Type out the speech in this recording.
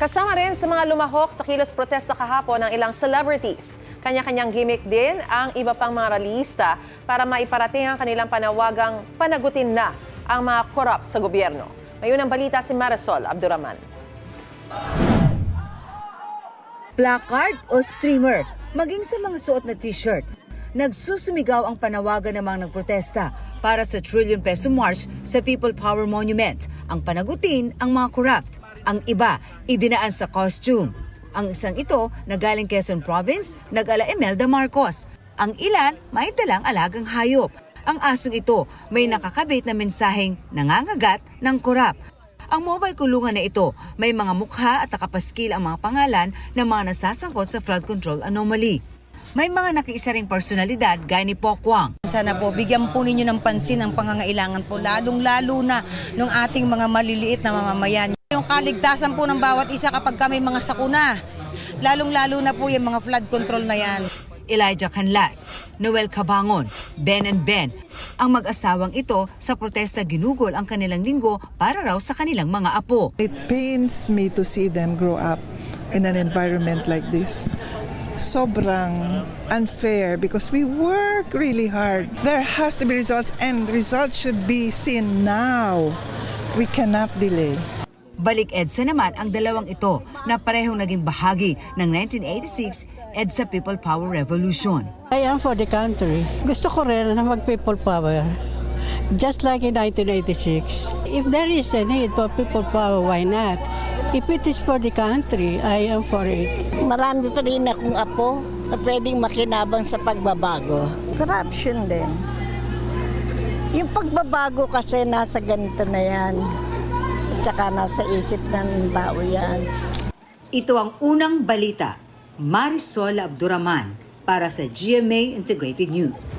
Kasama rin sa mga lumahok sa kilos protesta kahapon ng ilang celebrities. Kanya-kanyang gimmick din ang iba pang mga rallyista para maiparating ang kanilang panawagang panagutin na ang mga korap sa gobyerno. Ngayon ang balita si Marisol Abduraman. Placard o streamer, maging sa mga suot na t-shirt, nagsusumigaw ang panawagan ng mga nagprotesta para sa trillion peso march sa People Power Monument. Ang panagutin ang mga corrupt. Ang iba, idinaan sa costume. Ang isang ito, nagaling Quezon Province, nag-ala Imelda Marcos. Ang ilan, may dalang alagang hayop. Ang asong ito, may nakakabit na mensaheng nangangagat ng corrupt. Ang mobile kulungan na ito, may mga mukha at nakapaskil ang mga pangalan ng mga nasasangkot sa flood control anomaly. May mga nakiisa ring personalidad gaya ni Pokwang. Sana po bigyan po ninyo ng pansin ang pangangailangan po, lalong-lalo na ng ating mga maliliit na mamamayan. Yung kaligtasan po ng bawat isa kapag kami mga sakuna, lalong-lalo na po yung mga flood control na yan. Elijah Canlas, Noel Cabangon, Ben and Ben. Ang mag-asawang ito sa protesta ginugol ang kanilang linggo para raw sa kanilang mga apo. It pains me to see them grow up in an environment like this. Sobrang unfair because we work really hard. There has to be results and results should be seen now. We cannot delay. Balik EDSA naman ang dalawang ito na parehong naging bahagi ng 1986 EDSA People Power Revolution. I am for the country. Gusto ko rin na mag-people power. Just like in 1986. If there is a need for people power, why not? If it is for the country, I am for it. Marami pa rin akong apo na pwedeng makinabang sa pagbabago. Corruption din. Yung pagbabago kasi nasa ganito na yan. At saka nasa isip ng tao yan. Ito ang unang balita. Marisol Abduraman para sa GMA Integrated News.